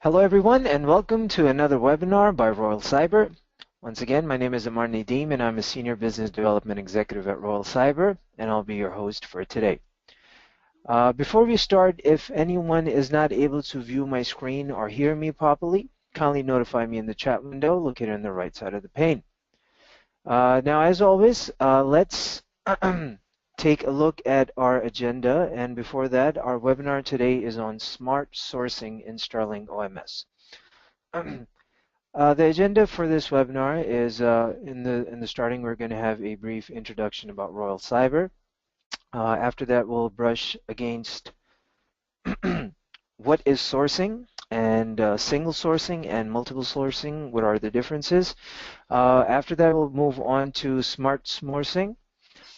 Hello everyone and welcome to another webinar by Royal Cyber. Once again, my name is Amar Nadeem and I'm a Senior Business Development Executive at Royal Cyber and I'll be your host for today. Before we start, if anyone is not able to view my screen or hear me properly, kindly notify me in the chat window located on the right side of the pane. Now, as always, let's take a look at our agenda, and before that, our webinar today is on smart sourcing in Sterling OMS. The agenda for this webinar is in the starting, we're going to have a brief introduction about Royal Cyber. After that, we'll brush against what is sourcing and single sourcing and multiple sourcing. What are the differences? After that, we'll move on to smart sourcing.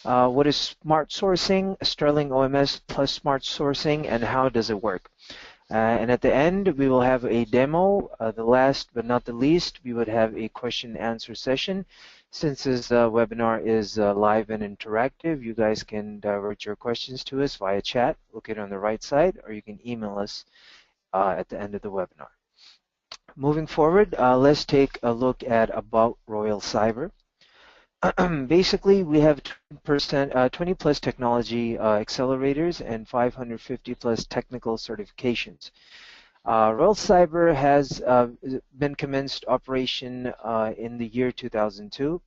What is smart sourcing, Sterling OMS plus smart sourcing, and how does it work? And at the end, we will have a demo. The last but not the least, we would have a question and answer session. Since this webinar is live and interactive, you guys can divert your questions to us via chat, located on the right side, or you can email us at the end of the webinar. Moving forward, let's take a look at about Royal Cyber. Basically, we have 20 plus technology accelerators and 550 plus technical certifications. Royal Cyber has been commenced operation in the year 2002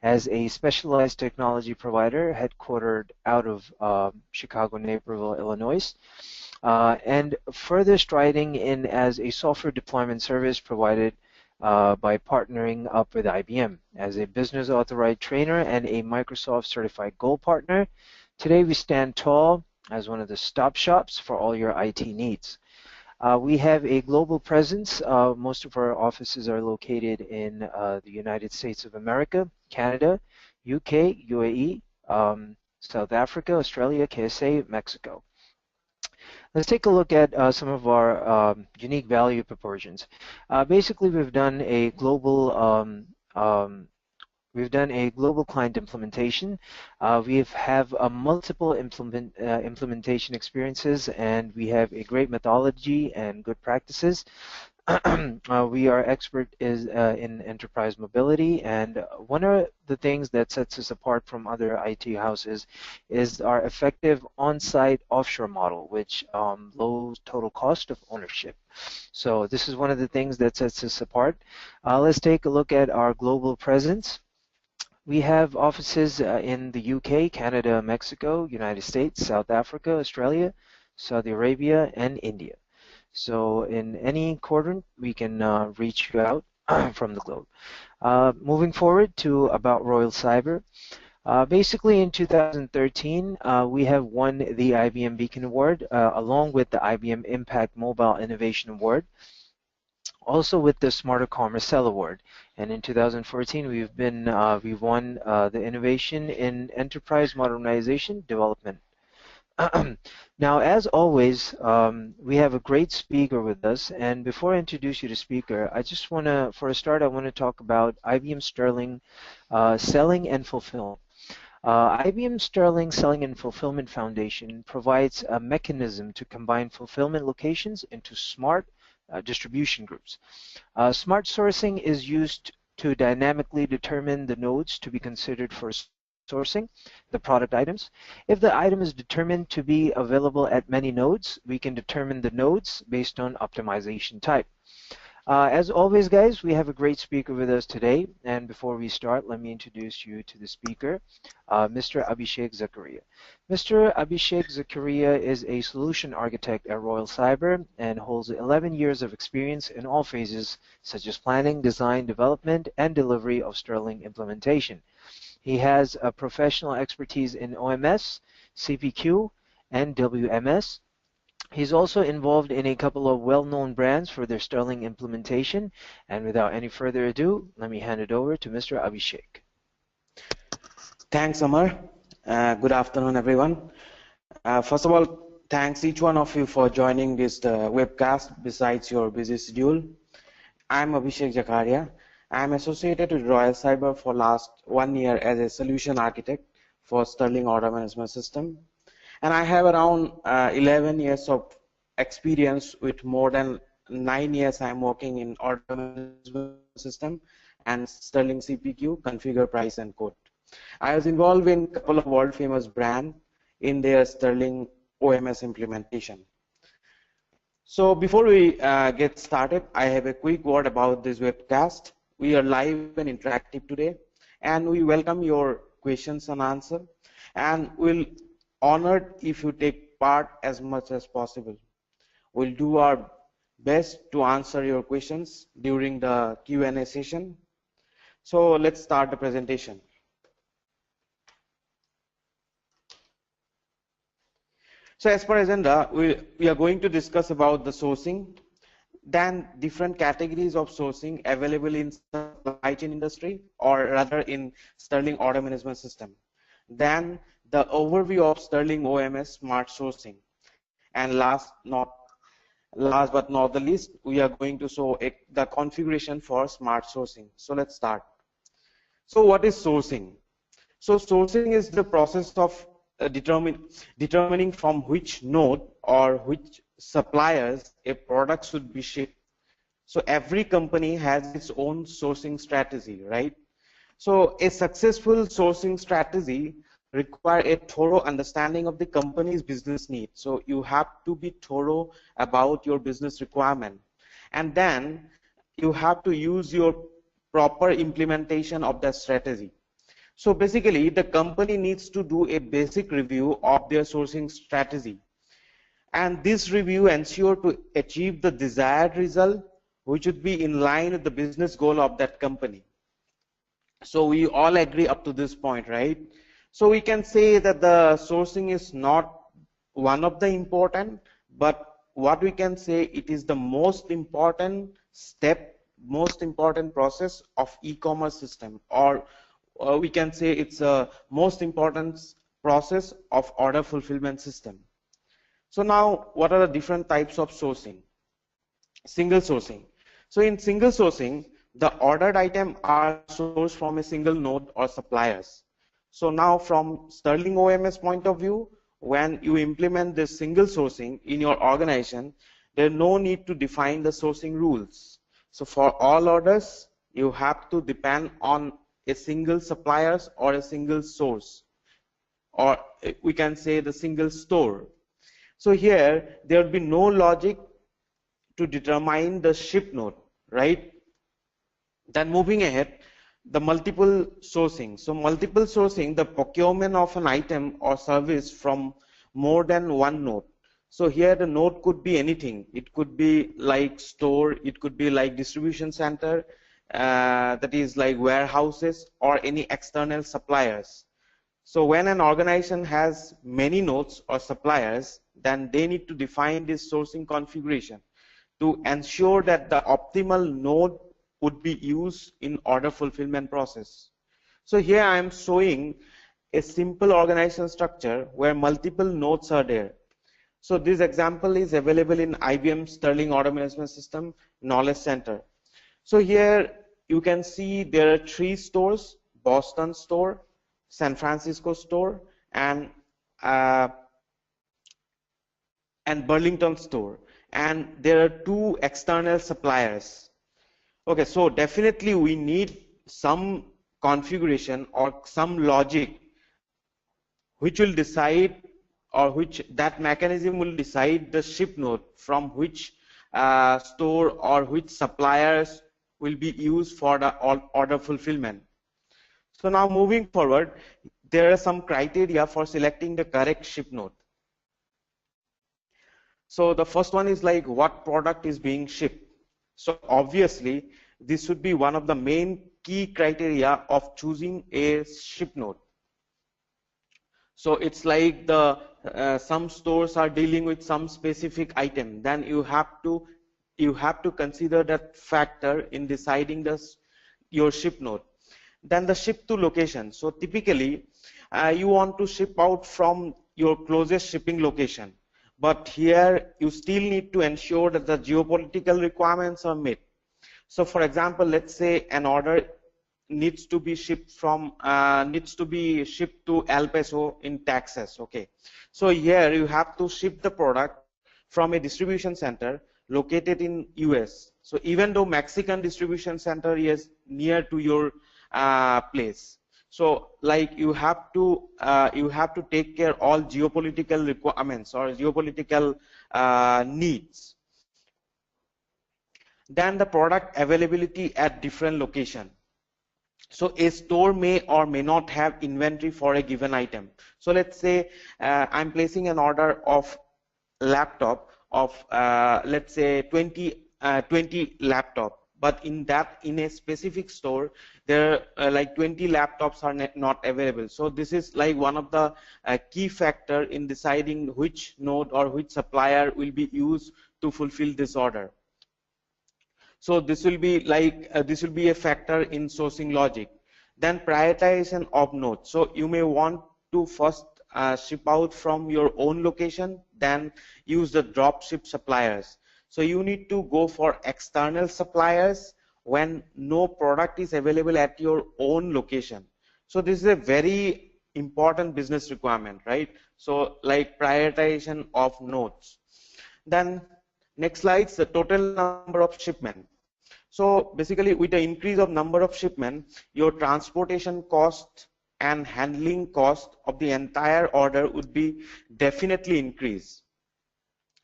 as a specialized technology provider headquartered out of Chicago, Naperville, Illinois, and further striding in as a software deployment service provided by partnering up with IBM as a business authorized trainer and a Microsoft certified Gold partner. Today we stand tall as one of the stop shops for all your IT needs. We have a global presence. Most of our offices are located in the United States of America, Canada, UK, UAE, South Africa, Australia, KSA, Mexico. Let's take a look at some of our unique value proportions. Basically, we've done a global client implementation. We have multiple implementation experiences, and we have a great methodology and good practices. We are expert in enterprise mobility, and one of the things that sets us apart from other IT houses is our effective on-site offshore model, which lows total cost of ownership. So this is one of the things that sets us apart. Let's take a look at our global presence. We have offices in the UK, Canada, Mexico, United States, South Africa, Australia, Saudi Arabia, and India. So in any quadrant, we can reach you out from the globe. Moving forward to about Royal Cyber. Basically in 2013, we have won the IBM Beacon Award along with the IBM Impact Mobile Innovation Award, also with the Smarter Commerce Cell Award. And in 2014, we've won the Innovation in Enterprise Modernization Development. Now, as always, we have a great speaker with us, and before I introduce you to speaker, I just want to, for a start, I want to talk about IBM Sterling Selling and Fulfillment. IBM Sterling Selling and Fulfillment Foundation provides a mechanism to combine fulfillment locations into smart distribution groups. Smart sourcing is used to dynamically determine the nodes to be considered for sourcing the product items. If the item is determined to be available at many nodes, we can determine the nodes based on optimization type. As always, guys, we have a great speaker with us today. And before we start, let me introduce you to the speaker, Mr. Abhishek Zakaria. Mr. Abhishek Zakaria is a solution architect at Royal Cyber and holds 11 years of experience in all phases, such as planning, design, development, and delivery of Sterling implementation. He has a professional expertise in OMS, CPQ, and WMS. He's also involved in a couple of well-known brands for their Sterling implementation. And without any further ado, let me hand it over to Mr. Abhishek. Thanks, Amar. Good afternoon, everyone. First of all, thanks each one of you for joining this webcast besides your busy schedule. I'm Abhishek Zakaria. I'm associated with Royal Cyber for last 1 year as a solution architect for Sterling Order Management System. And I have around 11 years of experience with more than 9 years I'm working in order management system and Sterling CPQ, configure, price, and quote. I was involved in a couple of world famous brands in their Sterling OMS implementation. So before we get started, I have a quick word about this webcast. We are live and interactive today, and we welcome your questions and answers, and we'll honored if you take part as much as possible. We'll do our best to answer your questions during the Q&A session. So let's start the presentation. So as per agenda, we are going to discuss about the sourcing, then different categories of sourcing available in supply chain industry or rather in Sterling order management system. Then the overview of Sterling OMS smart sourcing. And last but not the least, we are going to show the configuration for smart sourcing. So let's start. So what is sourcing? So sourcing is the process of determining from which node or which suppliers a product should be shipped. So every company has its own sourcing strategy, right? So a successful sourcing strategy requires a thorough understanding of the company's business needs. So you have to be thorough about your business requirement, and then you have to use your proper implementation of that strategy. So basically, the company needs to do a basic review of their sourcing strategy. And this review ensures to achieve the desired result, which would be in line with the business goal of that company. So we all agree up to this point, right? So we can say that the sourcing is not one of the important, but what we can say it is the most important step, most important process of e-commerce system, or we can say it's a most important process of order fulfillment system. So now, what are the different types of sourcing? Single sourcing. So in single sourcing, the ordered item are sourced from a single node or suppliers. So now from Sterling OMS point of view, when you implement this single sourcing in your organization, there's no need to define the sourcing rules. So for all orders, you have to depend on a single suppliers or a single source, or we can say the single store. So here there will be no logic to determine the ship node, right? Then moving ahead, the multiple sourcing. So multiple sourcing, the procurement of an item or service from more than one node. So here the node could be anything. It could be like store, it could be like distribution center, that is like warehouses or any external suppliers. So when an organization has many nodes or suppliers, then they need to define this sourcing configuration to ensure that the optimal node would be used in order fulfillment process. So here I am showing a simple organization structure where multiple nodes are there. So this example is available in IBM Sterling Order Management System Knowledge Center. So here you can see there are 3 stores: Boston store, San Francisco store, and Burlington store. And there are 2 external suppliers. Okay, so definitely we need some configuration or some logic which will decide, or which that mechanism will decide the ship node from which store or which suppliers will be used for the order fulfillment. So now moving forward, there are some criteria for selecting the correct ship node. So the first one is like what product is being shipped. So obviously this should be one of the main key criteria of choosing a ship node. So it's like the some stores are dealing with some specific item, then you have to consider that factor in deciding your ship node. Then the ship to location. So typically you want to ship out from your closest shipping location, but here you still need to ensure that the geopolitical requirements are met. So for example, let's say an order needs to be shipped to El Paso in Texas. Okay, so here you have to ship the product from a distribution center located in US. So even though Mexican distribution center is near to your place, so like you have to take care all geopolitical requirements or geopolitical needs. Then the product availability at different location. So a store may or may not have inventory for a given item. So let's say I'm placing an order of laptop of let's say 20 laptop, but in a specific store there like 20 laptops are not available. So this is like one of the key factor in deciding which node or which supplier will be used to fulfill this order. So this will be like this will be a factor in sourcing logic. Then prioritization of nodes. So you may want to first ship out from your own location, then use the drop ship suppliers. So you need to go for external suppliers when no product is available at your own location. So this is a very important business requirement, right? So like prioritization of nodes. Then next slides, the total number of shipment. So basically with the increase of number of shipment, your transportation cost and handling cost of the entire order would be definitely increase.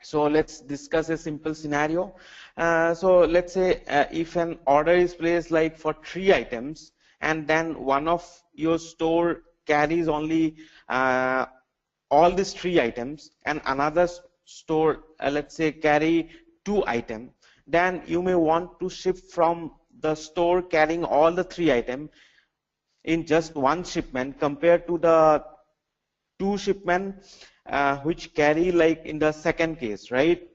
So let's discuss a simple scenario. So let's say if an order is placed like for 3 items, and then one of your store carries only all these 3 items, and another store let's say carry 2 items, then you may want to ship from the store carrying all the 3 items in just one shipment compared to the 2 shipments which carry like in the second case, right?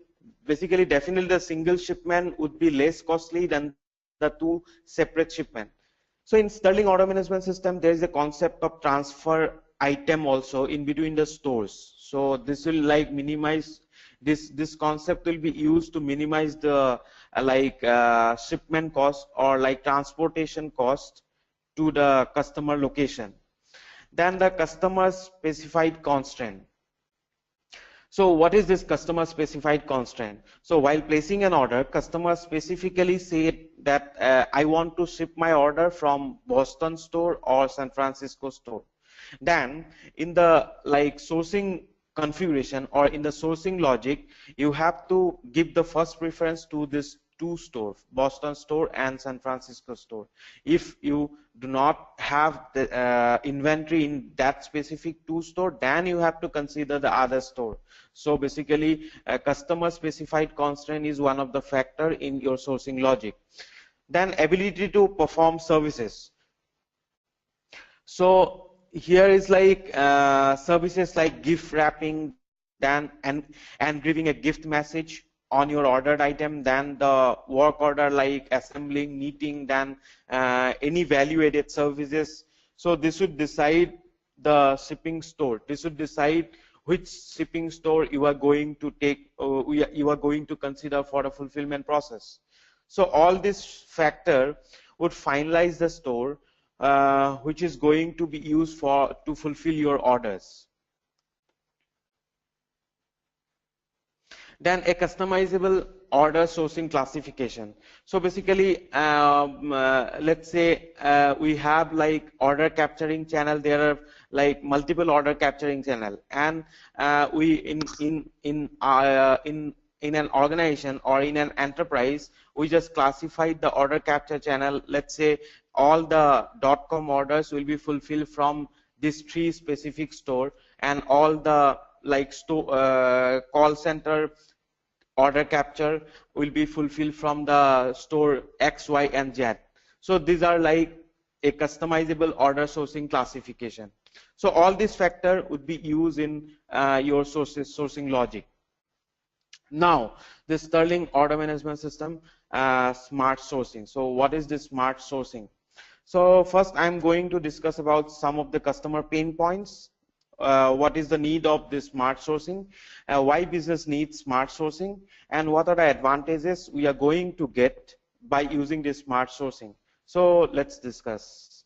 Basically, definitely the single shipment would be less costly than the 2 separate shipments. So in Sterling order management system, there is a concept of transfer item also in between the stores. So this will like minimize this concept will be used to minimize the shipment cost or like transportation cost to the customer location. Then the customer specified constraint. So what is this customer specified constraint? So while placing an order, customer specifically said that I want to ship my order from Boston store or San Francisco store. Then in the like sourcing configuration or in the sourcing logic, you have to give the first preference to this 2 stores, Boston store and San Francisco store. If you do not have the inventory in that specific 2 store, then you have to consider the other store. So basically customer specified constraint is one of the factor in your sourcing logic. Then ability to perform services. So here is like services like gift wrapping, then and giving a gift message on your ordered item, then the work order like assembling, knitting, then any value added services. So this would decide the shipping store. This would decide which shipping store you are going to take, you are going to consider for the fulfillment process. So all this factor would finalize the store which is going to be used to fulfill your orders. Then a customizable order sourcing classification. So basically let's say we have like order capturing channel. There are like multiple order capturing channel, and we in an organization or in an enterprise, we just classified the order capture channel. Let's say all the .com orders will be fulfilled from this 3 specific store, and all the like call center order capture will be fulfilled from the store X, Y, and Z. So these are like a customizable order sourcing classification. So all these factors would be used in your sourcing logic. Now, the Sterling order management system, smart sourcing. So what is this smart sourcing? So first I'm going to discuss about some of the customer pain points. What is the need of this smart sourcing, why business needs smart sourcing, and what are the advantages we are going to get by using this smart sourcing. So let's discuss.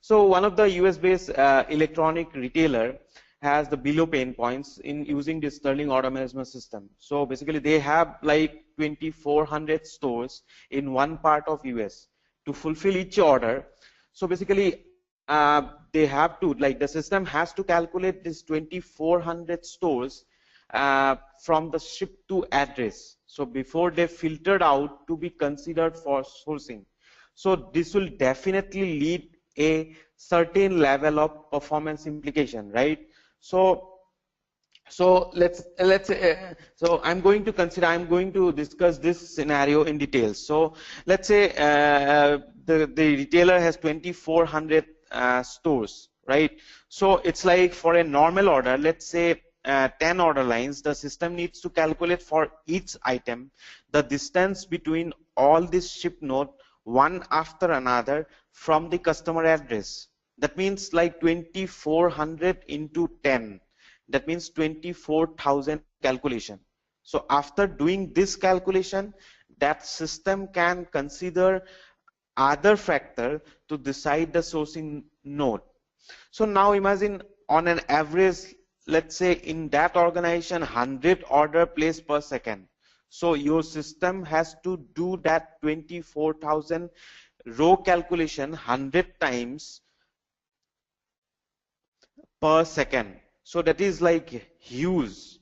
So one of the US based electronic retailer has the below pain points in using this Sterling order management system. So basically they have like 2,400 stores in one part of US. To fulfill each order, so basically they have to, like, the system has to calculate this 2,400 stores from the ship to address, so before they filtered out to be considered for sourcing. So this will definitely lead a certain level of performance implication, right? So so I'm going to discuss this scenario in detail. So let's say the retailer has 2,400 stores, right? So it's like for a normal order, let's say 10 order lines, the system needs to calculate for each item the distance between all these ship nodes one after another from the customer address. That means like 2,400 into 10. That means 24,000 calculation. So after doing this calculation, that system can consider other factor to decide the sourcing node. So now imagine on an average, let's say in that organization 100 order placed per second. So your system has to do that 24,000 row calculation 100 times per second. So that is like huge.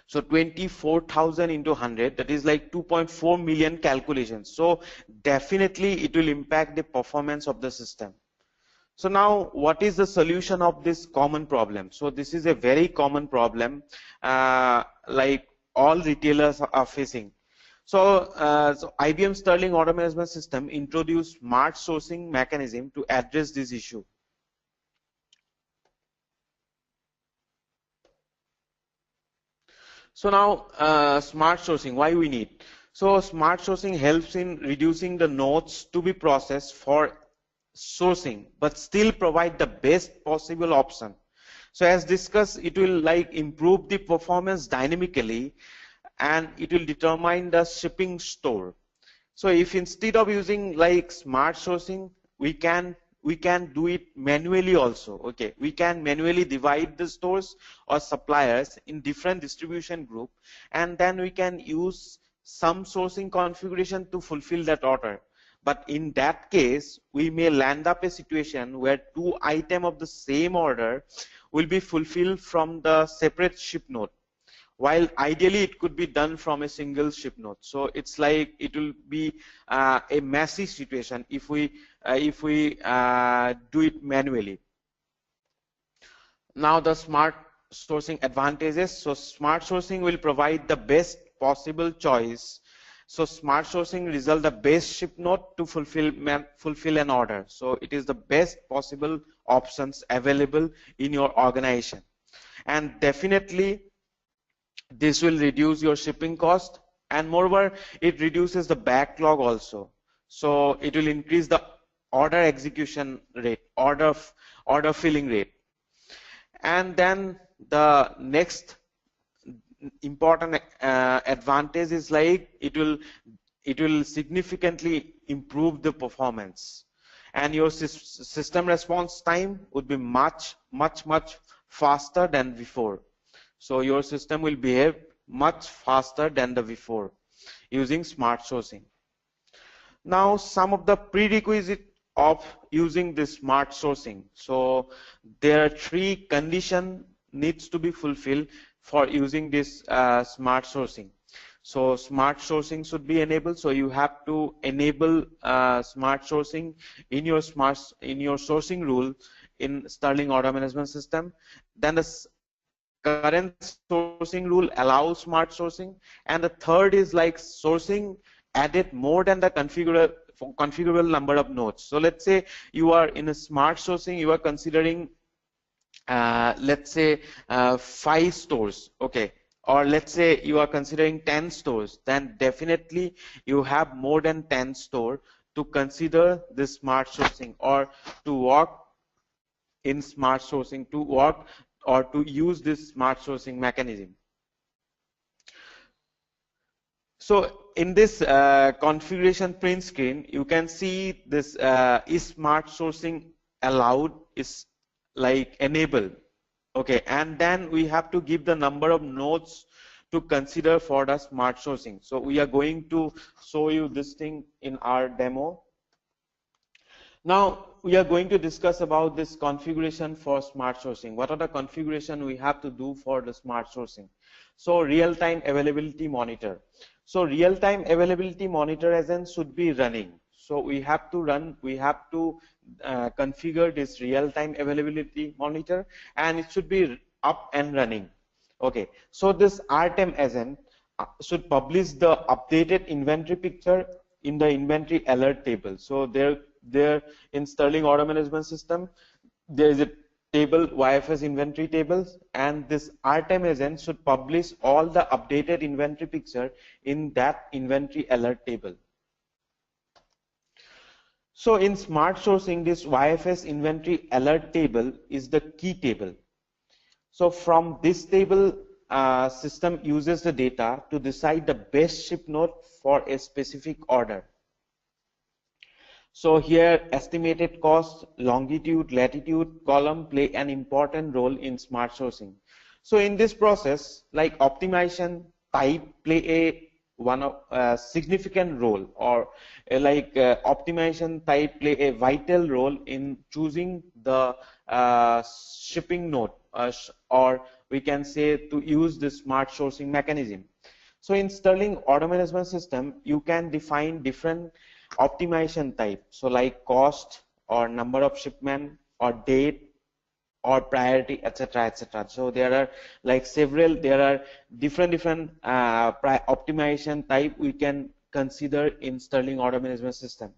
So 24,000 into 100, that is like 2.4 million calculations. So definitely it will impact the performance of the system. So now what is the solution of this common problem? So this is a very common problem like all retailers are facing. So, so IBM Sterling order management system introduced smart sourcing mechanism to address this issue. So now smart sourcing, why we need? So smart sourcing helps in reducing the nodes to be processed for sourcing, but still provide the best possible option. So as discussed, it will like improve the performance dynamically, and it will determine the shipping store. So if instead of using like smart sourcing, we can do it manually also. Okay, we can manually divide the stores or suppliers in different distribution group, and then we can use some sourcing configuration to fulfill that order. But in that case, we may land up a situation where two items of the same order will be fulfilled from the separate ship node, while ideally it could be done from a single ship node. So it's like it will be a messy situation if we do it manually. Now the smart sourcing advantages. So smart sourcing will provide the best possible choice. So smart sourcing result the best ship node to fulfill an order. So it is the best possible options available in your organization, and definitely this will reduce your shipping cost, and moreover it reduces the backlog also. So it will increase the order execution rate, order filling rate. And then the next important advantage is like it will significantly improve the performance, and your system response time would be much faster than before. So your system will behave much faster than the before using smart sourcing. Now some of the prerequisites of using this smart sourcing. So there are three conditions needs to be fulfilled for using this smart sourcing. So smart sourcing should be enabled. So you have to enable smart sourcing in your sourcing rule in Sterling order management system. Then the current sourcing rule allows smart sourcing, and the third is like sourcing added more than the configurable number of nodes. So let's say you are in a smart sourcing, you are considering let's say 5 stores, okay, or let's say you are considering 10 stores, then definitely you have more than 10 stores to consider this smart sourcing, or to work in smart sourcing, to work or to use this smart sourcing mechanism. So in this configuration print screen, you can see this is smart sourcing allowed, is like enabled. Okay, and then we have to give the number of nodes to consider for the smart sourcing. So we are going to show you this thing in our demo. Now we are going to discuss about this configuration for smart sourcing. What are the configuration we have to do for the smart sourcing? So real-time availability monitor. So real-time availability monitor agent should be running. So we have to configure this real-time availability monitor, and it should be up and running. Okay, so this RTEM agent should publish the updated inventory picture in the inventory alert table. So there in Sterling Order Management System, there is a table, YFS inventory tables, and this RTEM agent should publish all the updated inventory picture in that inventory alert table. So in smart sourcing, this YFS inventory alert table is the key table. So from this table, system uses the data to decide the best ship note for a specific order. So here estimated cost, longitude, latitude column play an important role in smart sourcing. So in this process, like optimization type play a significant role, or optimization type play a vital role in choosing the shipping node, or we can say to use the smart sourcing mechanism. So in Sterling Order Management System, you can define different optimization type. So like cost, or number of shipment, or date, or priority, etc., etc. So there are like there are different optimization type we can consider in Sterling Order Management System.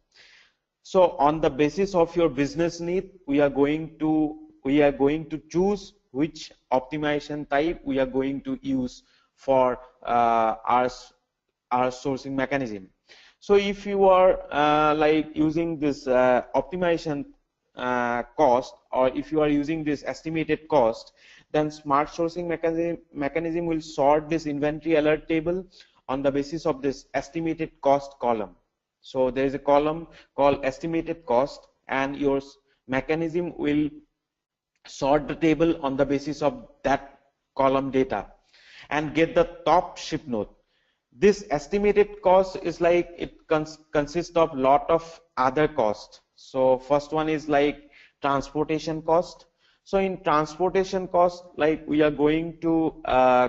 So on the basis of your business need, we are going to choose which optimization type we are going to use for our sourcing mechanism. So if you are like using this optimization cost, or if you are using this estimated cost, then smart sourcing mechanism will sort this inventory alert table on the basis of this estimated cost column. So there is a column called estimated cost, and your mechanism will sort the table on the basis of that column data and get the top ship note. This estimated cost is like it consists of lot of other costs. So first one is like transportation cost. So in transportation cost, like we are going to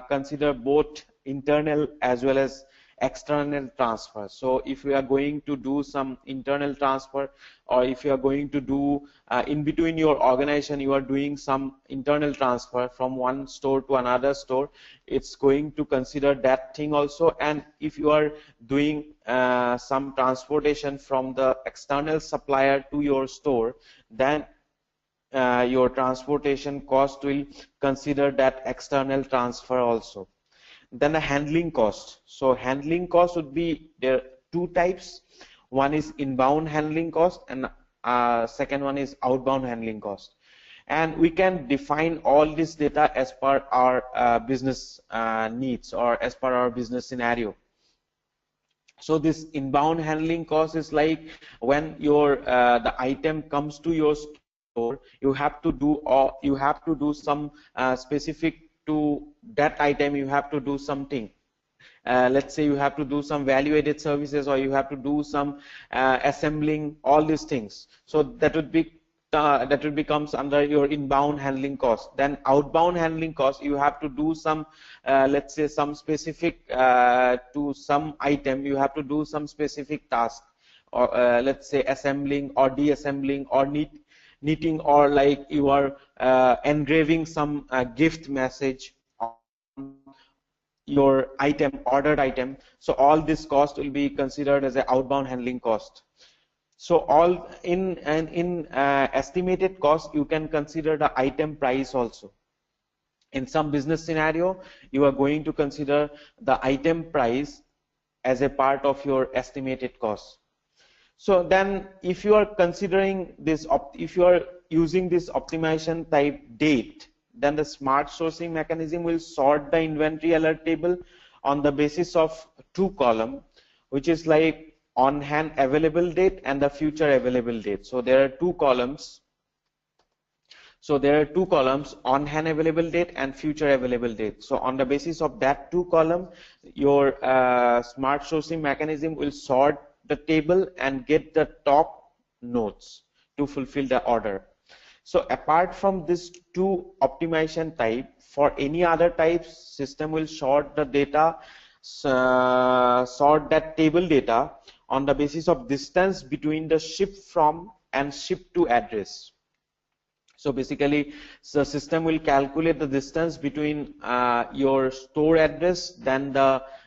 consider both internal as well as external transfer. So if we are going to do some internal transfer, or if you are going to do in between your organization, you are doing some internal transfer from one store to another store, it's going to consider that thing also. And if you are doing some transportation from the external supplier to your store, then your transportation cost will consider that external transfer also. Then the handling cost. So handling cost would be, there are two types. One is inbound handling cost, and second one is outbound handling cost. And we can define all this data as per our business needs, or as per our business scenario. So this inbound handling cost is like when your the item comes to your store, you have to do some specific to that item. You have to do something. Let's say you have to do some value-added services, or you have to do some assembling, all these things. So that would becomes under your inbound handling cost. Then outbound handling cost, you have to do some let's say some specific to some item, you have to do some specific task, or let's say assembling or deassembling or knitting, or like you are engraving some gift message on your item, ordered item. So all this cost will be considered as an outbound handling cost. So all in estimated cost, you can consider the item price also. In some business scenario, you are going to consider the item price as a part of your estimated cost. So then if you are considering this, if you are using this optimization type date, then the smart sourcing mechanism will sort the inventory alert table on the basis of two columns, which is like on hand available date and the future available date. So there are two columns. So there are two columns, on hand available date and future available date. So on the basis of that two column, your smart sourcing mechanism will sort the table and get the top nodes to fulfill the order. So apart from this two optimization type, for any other types, system will sort the data, sort that table data on the basis of distance between the ship from and ship to address. So basically, the system will calculate the distance between your store address than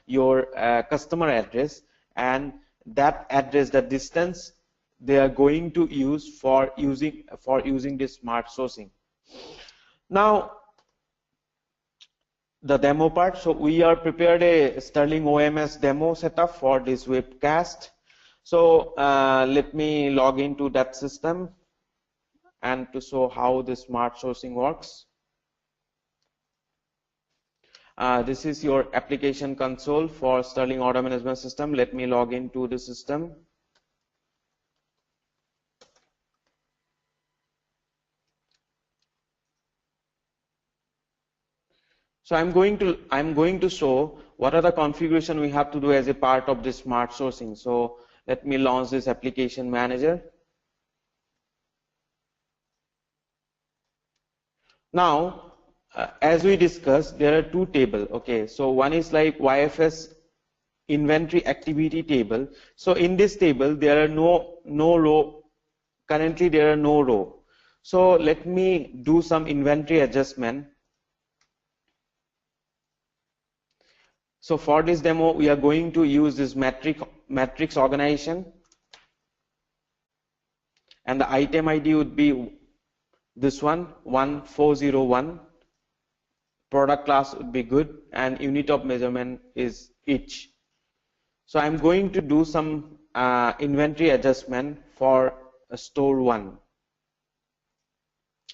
your customer address, and that address, the distance they are going to use for using this smart sourcing. Now, the demo part. So we are prepared a Sterling OMS demo setup for this webcast. So let me log into that system and to show how the smart sourcing works. This is your application console for Sterling Order Management System. Let me log into the system. So I'm going to show what are the configuration we have to do as a part of this smart sourcing. So let me launch this application manager. Now, as we discussed, there are two tables. Okay, so one is like YFS inventory activity table. So in this table, there are no row. Currently, there are no row. So let me do some inventory adjustment. So for this demo, we are going to use this matrix organization, and the item ID would be this one, 1401. Product class would be good, and unit of measurement is each. So I'm going to do some inventory adjustment for store 1.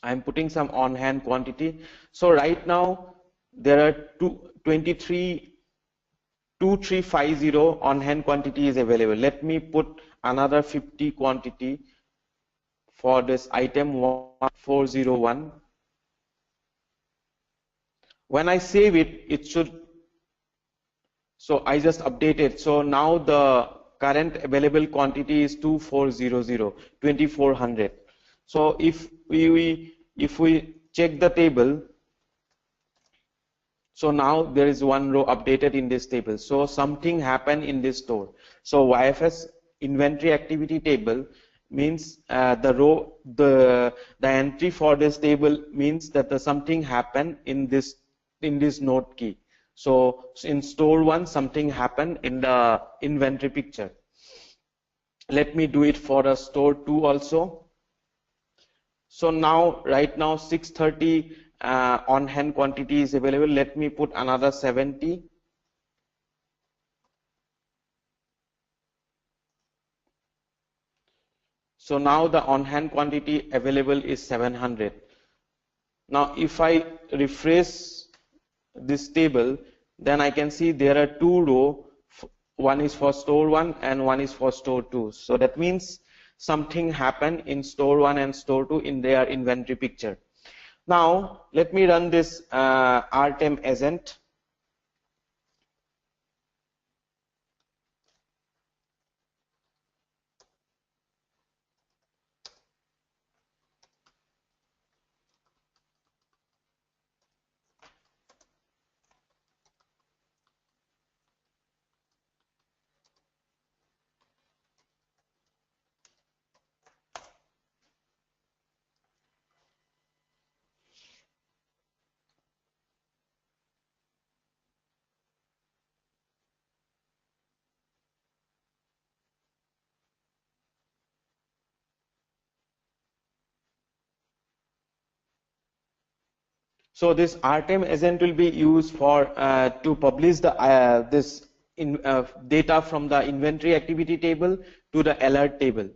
I'm putting some on hand quantity. So right now there are 2350 on hand quantity is available. Let me put another 50 quantity for this item 1401. When I save it, it should. So I just updated. So now the current available quantity is 2400. So if we check the table, so now there is one row updated in this table. So something happened in this store. So YFS inventory activity table means the entry for this table means that something happened in this node key. So in store 1, something happened in the inventory picture. Let me do it for a store 2 also. So now, right now, 630 on hand quantity is available. Let me put another 70. So now the on hand quantity available is 700. Now, if I refresh this table, then I can see there are two rows. One is for store 1 and one is for store 2. So that means something happened in store 1 and store 2 in their inventory picture. Now let me run this RTEM agent. So this RTEM agent will be used for to publish the data from the inventory activity table to the alert table.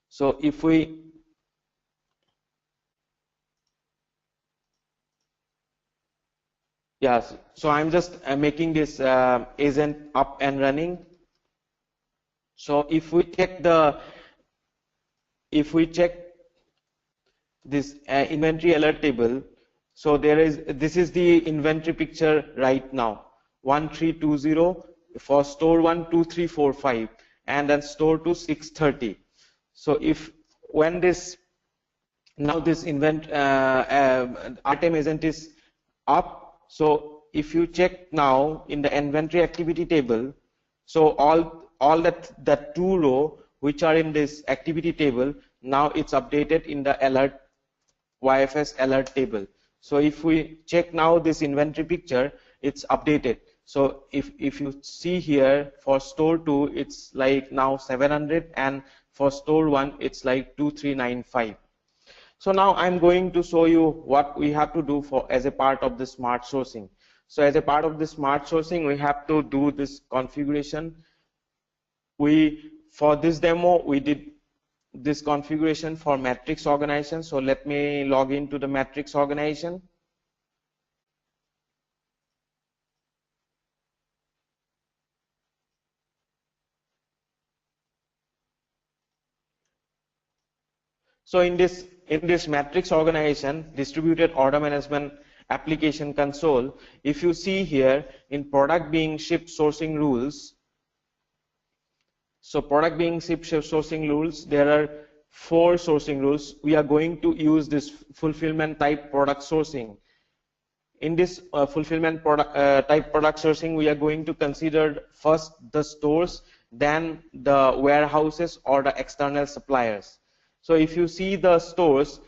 So if we yes, so I'm just making this agent up and running. So if we check this inventory alert table. So this is the inventory picture right now. 1320 for store 1, 2, 3, 4, 5, and then store 2, 630. So if when this now this item isn't is up. So if you check now in the inventory activity table, so all that two row which are in this activity table, now it's updated in the alert YFS alert table. So if we check now this inventory picture, it's updated. So if you see here for store 2, it's like now 700, and for store 1, it's like 2395. So now I'm going to show you what we have to do for as a part of the smart sourcing. So as a part of the smart sourcing, we have to do this configuration. For this demo, we did this configuration for matrix organization. So let me log into the matrix organization. So in this matrix organization, distributed order management application console, if you see here in product being shipped sourcing rules, so product being shipped sourcing rules, there are 4 sourcing rules. We are going to use this fulfillment type product sourcing. In this fulfillment type product sourcing, we are going to consider first the stores, then the warehouses or the external suppliers. So if you see the stores,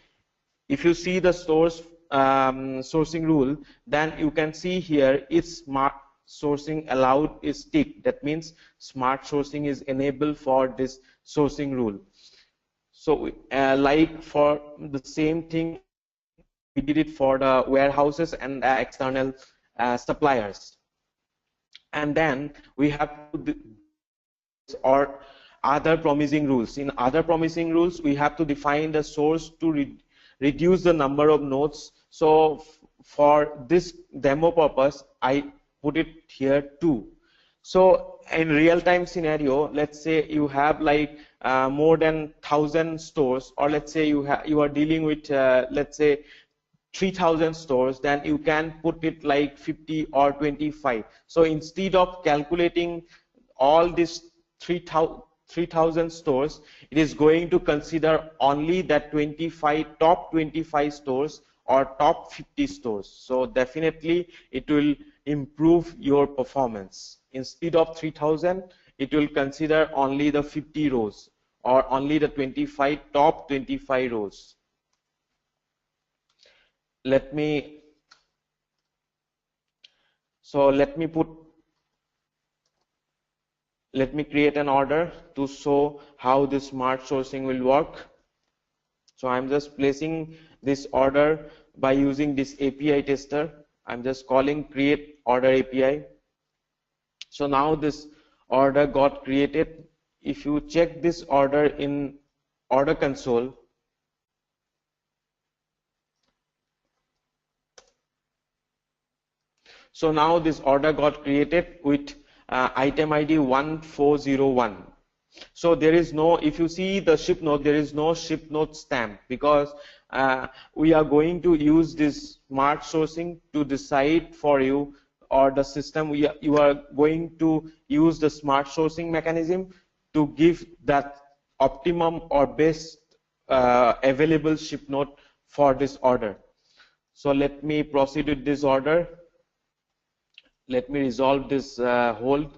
sourcing rule, then you can see here it's smart sourcing allowed is ticked. That means smart sourcing is enabled for this sourcing rule. So like for the same thing, we did it for the warehouses and external suppliers. And then we have to or other promising rules. In other promising rules, we have to define the source to reduce the number of nodes. So for this demo purpose, I put it here 2. So in real-time scenario, let's say you have like more than 1,000 stores, or let's say you are dealing with let's say 3,000 stores, then you can put it like 50 or 25. So instead of calculating all these 3,000 stores, it is going to consider only that top 25 stores or top 50 stores. So definitely it will improve your performance. Instead of 3,000, it will consider only the 50 rows or only the top 25 rows. Let me create an order to show how this smart sourcing will work. So I'm just placing this order by using this API tester. I'm just calling create order API. So now this order got created. If you check this order in order console, so now this order got created with item ID 1401. So there is no, if you see the ship note, there is no ship note stamp, because we are going to use this smart sourcing to decide for you, or the system, you are going to use the smart sourcing mechanism to give that optimum or best available ship note for this order. So let me proceed with this order. Let me resolve this hold.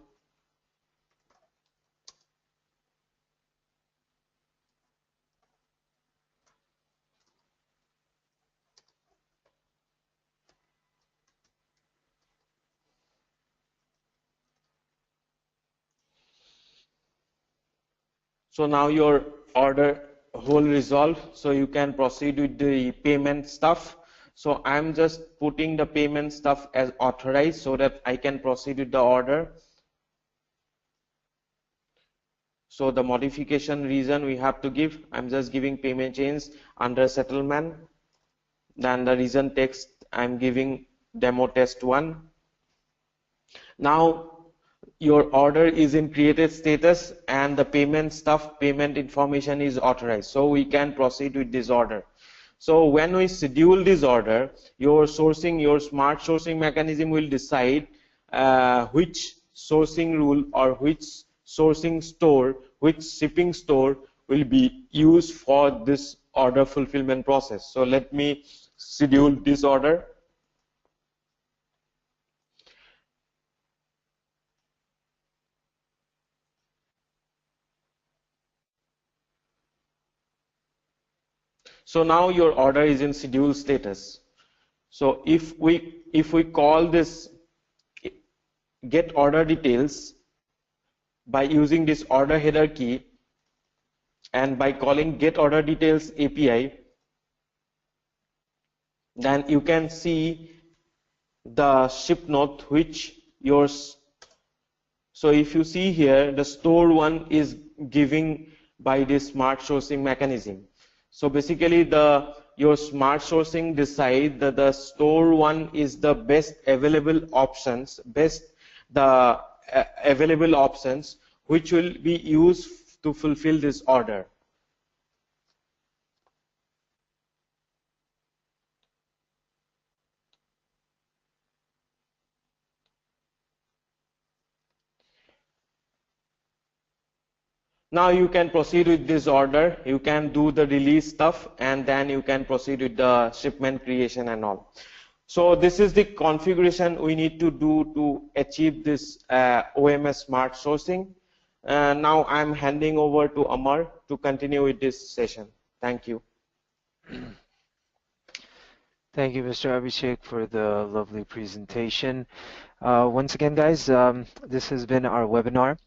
So now your order hold resolved, so you can proceed with the payment stuff. So I'm just putting the payment stuff as authorized so that I can proceed with the order. So the modification reason we have to give, I'm just giving payment chains under settlement. Then the reason text, I'm giving demo test 1. Now your order is in created status and the payment information is authorized. So we can proceed with this order. So when we schedule this order, your smart sourcing mechanism will decide which sourcing rule or which sourcing store, which shipping store will be used for this order fulfillment process. So let me schedule this order. So now your order is in schedule status. So if we call this get order details by using this order header key, and by calling get order details API, then you can see the ship note which yours. So if you see here, the store one is giving by this smart sourcing mechanism. So basically your smart sourcing decide that the store one is the best available options, available options which will be used to fulfill this order. Now you can proceed with this order, you can do the release stuff, and then you can proceed with the shipment creation and all. So this is the configuration we need to do to achieve this OMS smart sourcing. Now I'm handing over to Amar to continue with this session. Thank you. Thank you, Mr. Abhishek, for the lovely presentation. Once again, guys, this has been our webinar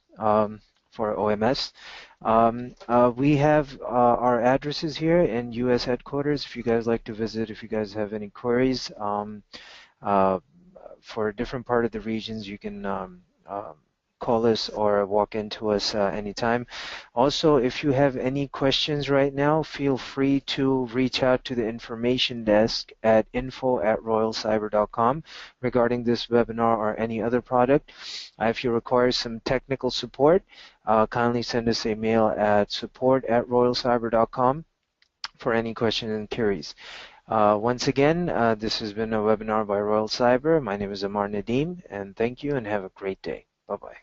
for OMS. We have our addresses here in U.S. headquarters. If you guys like to visit, if you guys have any queries for a different part of the regions, you can call us or walk into us anytime. Also, if you have any questions right now, feel free to reach out to the information desk at info@royalcyber.com regarding this webinar or any other product. If you require some technical support, kindly send us a mail at support@royalcyber.com for any questions and queries. Once again, this has been a webinar by Royal Cyber. My name is Amar Nadeem, and thank you and have a great day. Bye-bye.